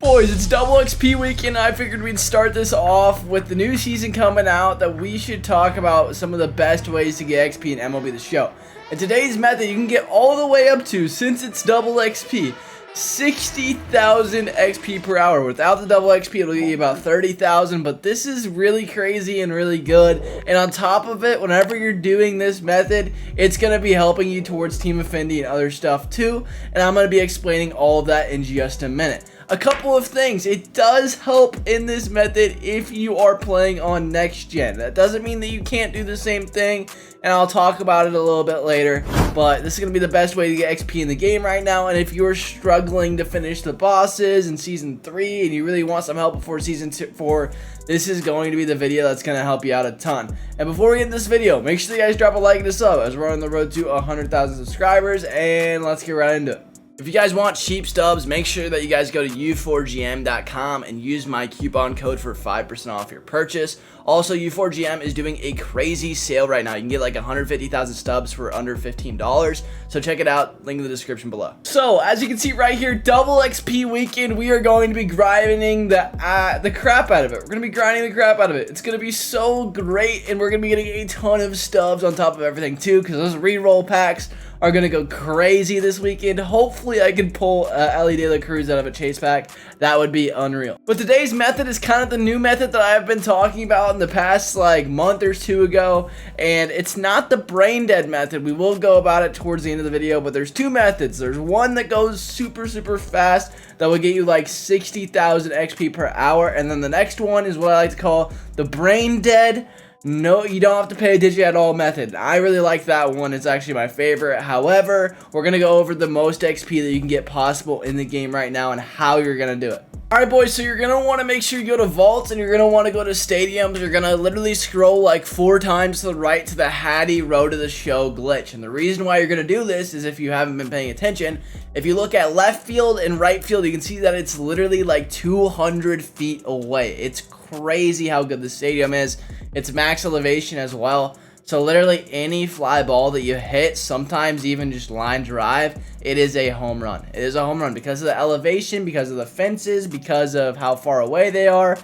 boys, it's double XP weekend. I figured we'd start this off with the new season coming out that we should talk about some of the best ways to get XP in MLB The Show. And today's method, you can get all the way up to, since it's double XP, 60,000 XP per hour. Without the double XP, it'll get you about 30,000, but this is really crazy and really good. And on top of it, whenever you're doing this method, it's going to be helping you towards Team Affinity and other stuff too. And I'm going to be explaining all of that in just a minute. A couple of things. It does help in this method if you are playing on next gen. That doesn't mean that you can't do the same thing, and I'll talk about it a little bit later, but this is going to be the best way to get XP in the game right now. And if you're struggling to finish the bosses in Season 3 and you really want some help before Season 4, this is going to be the video that's going to help you out a ton. And before we get this video, make sure you guys drop a like and a sub as we're on the road to 100,000 subscribers, and let's get right into it. If you guys want cheap stubs, make sure that you guys go to u4gm.com and use my coupon code for 5% off your purchase. Also, U4GM is doing a crazy sale right now. You can get like 150,000 stubs for under $15. So check it out. Link in the description below. So as you can see right here, double XP weekend, we are going to be grinding the crap out of it. We're going to be grinding the crap out of it. It's going to be so great, and we're going to be getting a ton of stubs on top of everything too, because those reroll packs are going to go crazy this weekend. Hopefully I can pull Ellie De La Cruz out of a chase pack. That would be unreal. But today's method is kind of the new method that I've been talking about in the past like month or two ago, and it's not the brain dead method. We will go about it towards the end of the video, but there's two methods. There's one that goes super fast that will get you like 60,000 XP per hour, and then the next one is what I like to call the brain dead, no, you don't have to pay a digit at all method. I really like that one. It's actually my favorite. However, we're going to go over the most XP that you can get possible in the game right now and how you're going to do it. Alright boys, so you're going to want to make sure you go to vaults, and you're going to want to go to stadiums. You're going to literally scroll like 4 times to the right to the Hattie Road to the Show glitch. And the reason why you're going to do this is, if you haven't been paying attention, if you look at left field and right field, you can see that it's literally like 200 feet away. It's crazy how good the stadium is. It's max elevation as well. So literally any fly ball that you hit, sometimes even just line drive, it is a home run. It is a home run because of the elevation, because of the fences, because of how far away they are.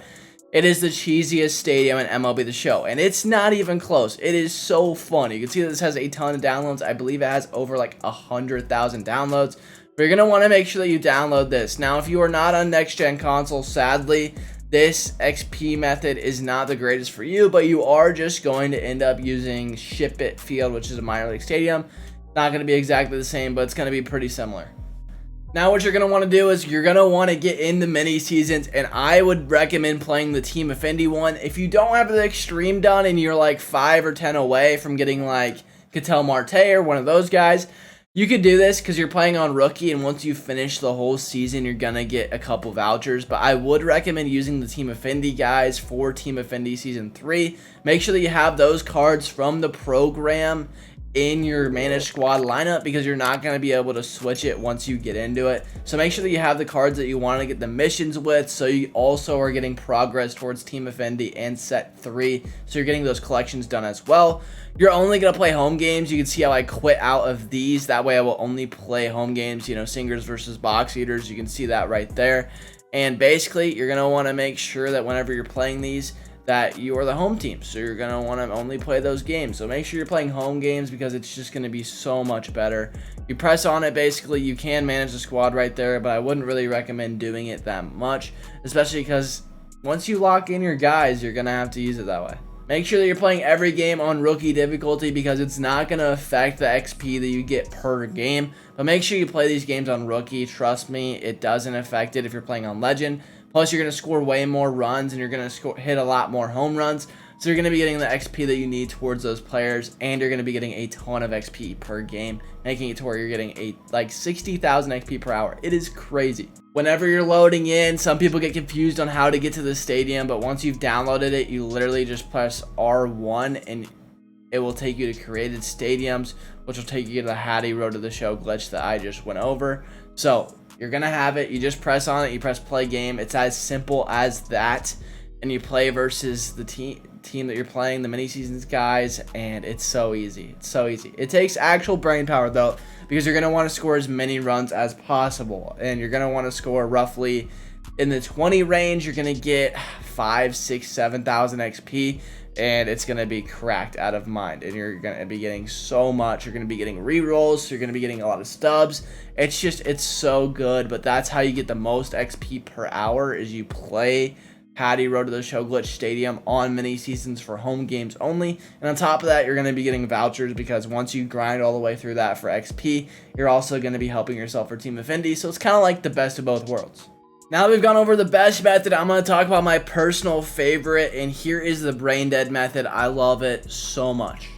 It is the cheesiest stadium in MLB The Show, and it's not even close. It is so fun. You can see that this has a ton of downloads. I believe it has over like 100,000 downloads. But you're going to want to make sure that you download this. Now, if you are not on next-gen console, sadly, this XP method is not the greatest for you, but you are just going to end up using Ship It Field, which is a minor league stadium. Not going to be exactly the same, but it's going to be pretty similar. Now what you're going to want to do is you're going to want to get into mini seasons, and I would recommend playing the Team Affinity one. If you don't have the Extreme done and you're like 5 or 10 away from getting like Ketel Marte or one of those guys, you could do this because you're playing on rookie, and once you finish the whole season, you're going to get a couple vouchers. But I would recommend using the Team Affinity guys for Team Affinity Season 3. Make sure that you have those cards from the program in your managed squad lineup, because you're not going to be able to switch it once you get into it. So make sure that you have the cards that you want to get the missions with, so you also are getting progress towards Team Affinity and Set 3, so you're getting those collections done as well. You're only going to play home games. You can see how I quit out of these. That way I will only play home games, you know, singers versus box eaters. You can see that right there. And basically, you're going to want to make sure that whenever you're playing these, that you are the home team. So you're going to want to only play those games. So make sure you're playing home games, because it's just going to be so much better. You press on it, basically, you can manage the squad right there, but I wouldn't really recommend doing it that much, especially because once you lock in your guys, you're going to have to use it that way. Make sure that you're playing every game on rookie difficulty, because it's not going to affect the XP that you get per game. But make sure you play these games on rookie. Trust me, it doesn't affect it if you're playing on legend. Plus, you're going to score way more runs, and you're going to hit a lot more home runs. So you're going to be getting the XP that you need towards those players, and you're going to be getting a ton of XP per game, making it to where you're getting like 60,000 XP per hour. It is crazy. Whenever you're loading in, some people get confused on how to get to the stadium, but once you've downloaded it, you literally just press R1, and it will take you to created stadiums, which will take you to the Hattie Road to the Show glitch that I just went over. So you're going to have it. You just press on it. You press play game. It's as simple as that. And you play versus the team that you're playing, the mini seasons guys, and it's so easy. It's so easy. It takes actual brain power, though, because you're going to want to score as many runs as possible. And you're going to want to score roughly In the 20 range, you're going to get 5, 6, 7,000 XP, and it's going to be cracked out of mind. And you're going to be getting so much. You're going to be getting rerolls. So you're going to be getting a lot of stubs. It's so good. But that's how you get the most XP per hour, is you play Patty Road to the Show Glitch Stadium on mini seasons for home games only. And on top of that, you're going to be getting vouchers, because once you grind all the way through that for XP, you're also going to be helping yourself for Team Affinity. So it's kind of like the best of both worlds. Now that we've gone over the best method, I'm going to talk about my personal favorite, and here is the brain dead method. I love it so much.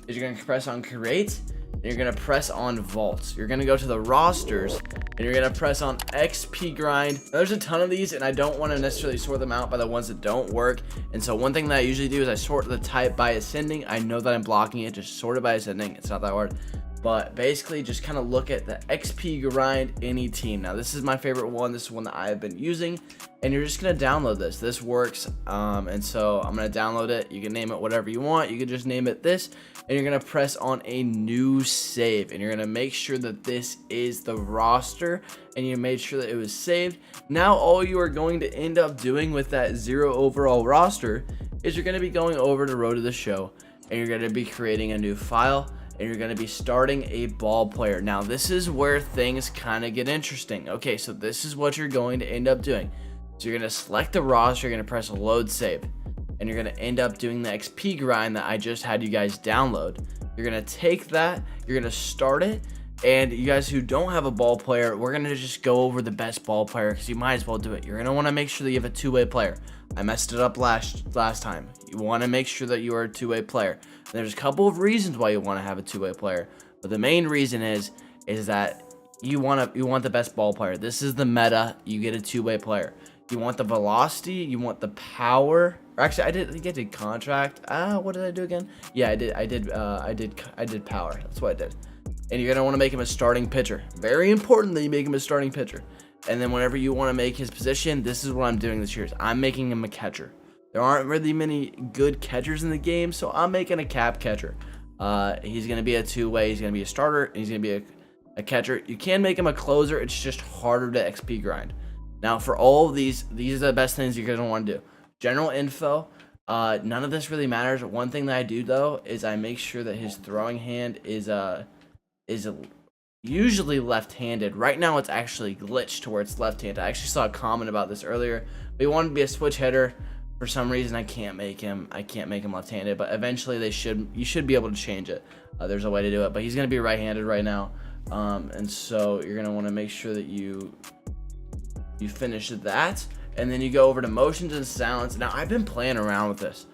Is you're going to press on create, and you're going to press on vaults. You're going to go to the rosters, and you're going to press on XP grind. Now, there's a ton of these, and I don't want to necessarily sort them out by the ones that don't work. And so one thing that I usually do is I sort the type by ascending. I know that I'm blocking it, just sort it by ascending. It's not that hard. But basically, just kind of look at the XP grind any team. Now, this is my favorite one. This is one that I have been using, and you're just going to download this. This works, and so I'm going to download it. You can name it whatever you want. You can just name it this, and you're going to press on a new save, and you're going to make sure that this is the roster, and you made sure that it was saved. Now, all you are going to end up doing with that 0 overall roster is you're going to be going over to Road to the Show, and you're going to be creating a new file, and you're going to be starting a ball player. Now, this is where things kind of get interesting. Okay, so this is what you're going to end up doing. So you're going to select the roster, you're going to press load save, and you're going to end up doing the XP grind that I just had you guys download. You're going to take that, you're going to start it, and you guys who don't have a ball player, we're going to just go over the best ball player, because you might as well do it. You're going to want to make sure that you have a two-way player. I messed it up last time. You want to make sure that you are a two-way player. And there's a couple of reasons why you want to have a two-way player, but the main reason is that you want the best ball player. This is the meta. You get a two-way player. You want the velocity. You want the power. Or actually, I think I did contract. What did I do again? Yeah, I did power. That's what I did. And you're gonna want to make him a starting pitcher. Very important that you make him a starting pitcher. And then whenever you want to make his position, this is what I'm doing this year. I'm making him a catcher. There aren't really many good catchers in the game, so I'm making a cap catcher. He's going to be a two-way. He's going to be a starter, and he's going to be a catcher. You can make him a closer. It's just harder to XP grind. Now, for all of these are the best things you're going to want to do. General info, none of this really matters. One thing that I do, though, is I make sure that his throwing hand is usually left-handed. Right now, it's actually glitched to where it's left-handed. I actually saw a comment about this earlier. But he wanted to be a switch hitter. For some reason, I can't make him left-handed, but eventually you should be able to change it. There's a way to do it, but he's going to be right-handed right now, and so you're going to want to make sure that you finish that, and then you go over to motions and sounds. Now, I've been playing around with this.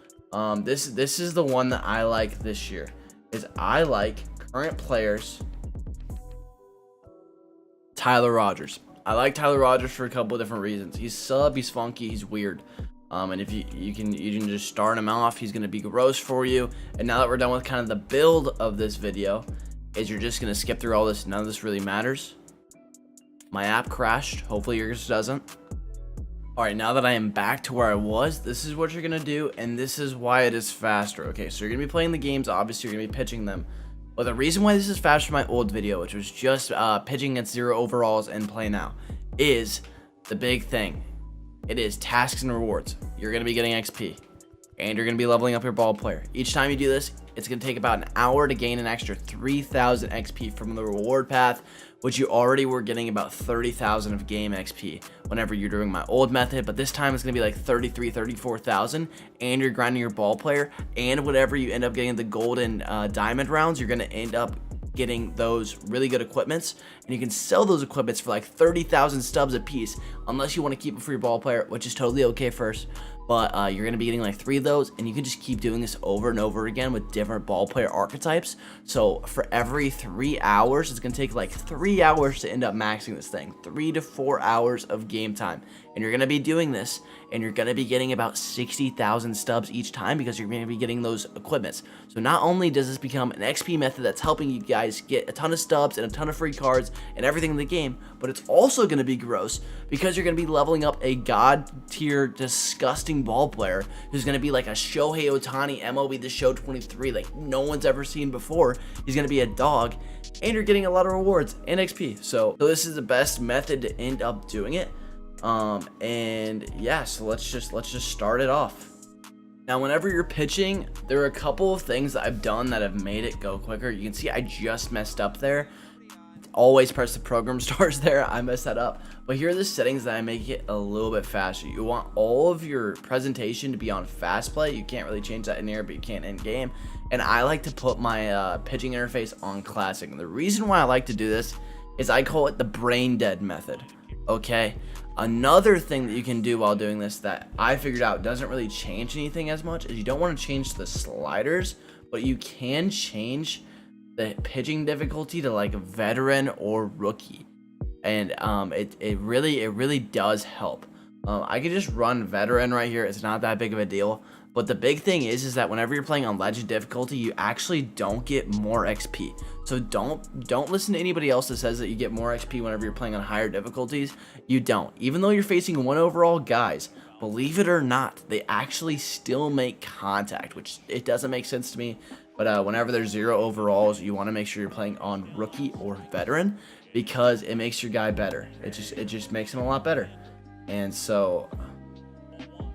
This is the one that I like this year. Is I like current players. Tyler Rogers. I like Tyler Rogers for a couple of different reasons. He's sub, he's funky, he's weird. And if you can just start him off, he's going to be gross for you. And now that we're done with kind of the build of this video, is you're just going to skip through all this. None of this really matters. My app crashed. Hopefully yours doesn't. Alright, now that I am back to where I was, this is what you're going to do, and this is why it is faster. Okay, so you're going to be playing the games. Obviously, you're going to be pitching them. But the reason why this is faster from my old video, which was just pitching against 0 overalls and play now, is the big thing. It is tasks and rewards. You're going to be getting XP, and you're going to be leveling up your ball player. Each time you do this, it's going to take about an hour to gain an extra 3,000 XP from the reward path, which you already were getting about 30,000 of game XP whenever you're doing my old method, but this time it's going to be like 34,000, and you're grinding your ball player, and whatever you end up getting the gold and diamond rounds, you're going to end up getting those really good equipments, and you can sell those equipments for like 30,000 stubs a piece, unless you want to keep it for your ball player, which is totally okay first. But you're going to be getting like 3 of those, and you can just keep doing this over and over again with different ball player archetypes. So for every 3 hours, it's going to take like 3 hours to end up maxing this thing. 3 to 4 hours of game time. And you're going to be doing this, and you're going to be getting about 60,000 stubs each time, because you're going to be getting those equipments. So not only does this become an XP method that's helping you guys get a ton of stubs and a ton of free cards and everything in the game, but it's also going to be gross, because you're going to be leveling up a god tier disgusting ball player who's going to be like a Shohei Ohtani MLB The Show 23, like no one's ever seen before. He's going to be a dog, and you're getting a lot of rewards and XP. So this is the best method to end up doing it. And yeah, so let's just start it off. Now, whenever you're pitching, there are a couple of things that I've done that have made it go quicker. You can see I just messed up there. Always press the program stars there. I messed that up. But here are the settings that I make it a little bit faster. You want all of your presentation to be on fast play. You can't really change that in here, but you can in game. And I like to put my pitching interface on classic. And the reason why I like to do this is I call it the brain dead method. Okay. Another thing that you can do while doing this that I figured out doesn't really change anything as much is you don't want to change the sliders, but you can change the pitching difficulty to like veteran or rookie, and it really does help. I could just run veteran right here. It's not that big of a deal, but the big thing is that whenever you're playing on legend difficulty, you actually don't get more XP. So don't listen to anybody else that says that you get more XP whenever you're playing on higher difficulties. You don't. Even though you're facing 1 overall guys, believe it or not, they actually still make contact, which it doesn't make sense to me. But whenever there's 0 overalls, you want to make sure you're playing on rookie or veteran because it makes your guy better. It just makes him a lot better. And so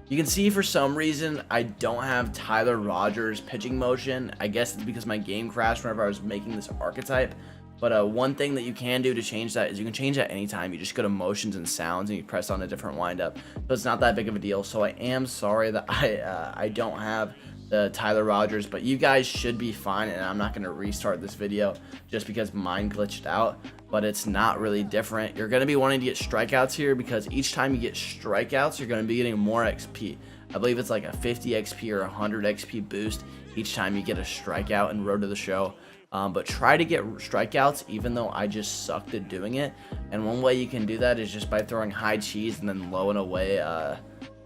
you can see for some reason I don't have Tyler Rogers pitching motion. I guess it's because my game crashed whenever I was making this archetype. But one thing that you can do to change that is you can change that anytime. You just go to motions and sounds and you press on a different windup. So it's not that big of a deal. So I am sorry that I don't have the Tyler Rogers, but you guys should be fine, and I'm not going to restart this video just because mine glitched out. But it's not really different. You're going to be wanting to get strikeouts here because each time you get strikeouts, you're going to be getting more XP. I believe it's like a 50 XP or 100 XP boost each time you get a strikeout in Road to the Show. But try to get strikeouts, even though I just sucked at doing it. And one way you can do that is just by throwing high cheese and then low and away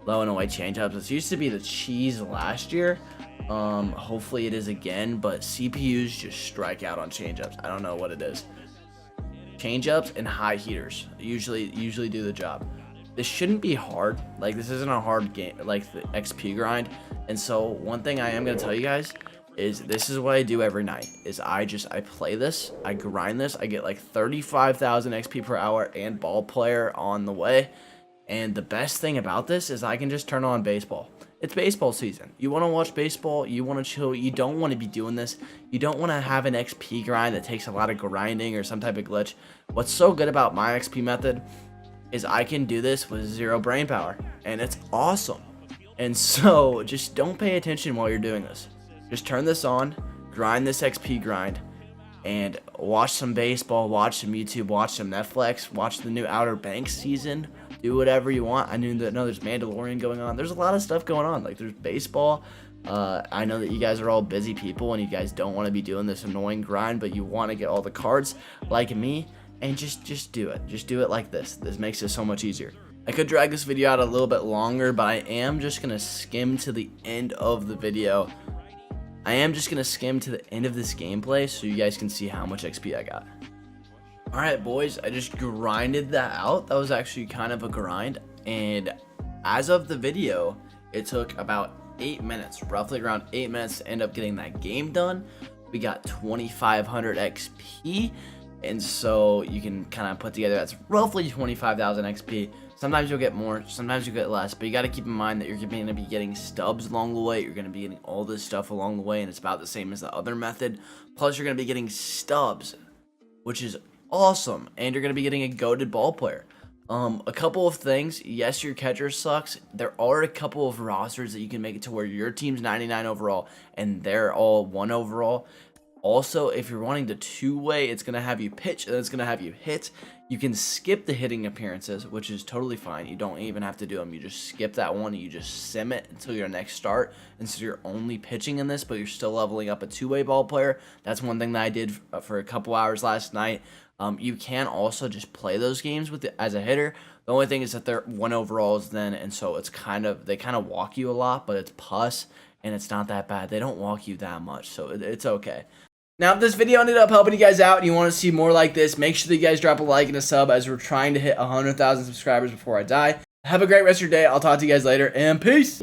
changeups. This used to be the cheese last year. Hopefully it is again, but CPUs just strike out on changeups. I don't know what it is. Changeups and high heaters usually do the job. This shouldn't be hard. Like, this isn't a hard game, like the XP grind. And so one thing I am going to tell you guys is this is what I do every night is I play this, I grind this, I get like 35,000 XP per hour and ball player on the way. And the best thing about this is I can just turn on baseball. It's baseball season. You want to watch baseball, you want to chill, you don't want to be doing this. You don't want to have an XP grind that takes a lot of grinding or some type of glitch. What's so good about my XP method is I can do this with 0 brain power, and it's awesome. And so just don't pay attention while you're doing this. Just turn this on, grind this XP grind, and watch some baseball, watch some YouTube, watch some Netflix, watch the new Outer Banks season. Do whatever you want. I know there's Mandalorian going on. There's a lot of stuff going on. Like, there's baseball. I know that you guys are all busy people and you guys don't want to be doing this annoying grind, but you want to get all the cards like me, and just do it. Just do it like this. This makes it so much easier. I could drag this video out a little bit longer, but I am just going to skim to the end of the video. I am just going to skim to the end of this gameplay so you guys can see how much XP I got. Alright boys, I just grinded that out. That was actually kind of a grind, and as of the video, it took about 8 minutes, roughly around 8 minutes to end up getting that game done. We got 2,500 XP, and so you can kind of put together that's roughly 25,000 XP. Sometimes you'll get more, sometimes you'll get less, but you got to keep in mind that you're going to be getting stubs along the way. You're going to be getting all this stuff along the way, and it's about the same as the other method. Plus, you're going to be getting stubs, which is awesome, and you're going to be getting a goated ball player. A couple of things. Yes, your catcher sucks. There are a couple of rosters that you can make it to where your team's 99 overall and they're all 1 overall. Also, if you're wanting the 2-way, it's going to have you pitch and it's going to have you hit. You can skip the hitting appearances, which is totally fine. You don't even have to do them. You just skip that one and you just sim it until your next start. And so you're only pitching in this, but you're still leveling up a 2-way ball player. That's one thing that I did for a couple hours last night. You can also just play those games with it as a hitter. The only thing is that they're 1 overalls then, and so it's they kind of walk you a lot, but it's pus, and it's not that bad. They don't walk you that much, so it's okay. Now, if this video ended up helping you guys out and you want to see more like this, make sure that you guys drop a like and a sub as we're trying to hit 100,000 subscribers before I die. Have a great rest of your day. I'll talk to you guys later, and peace!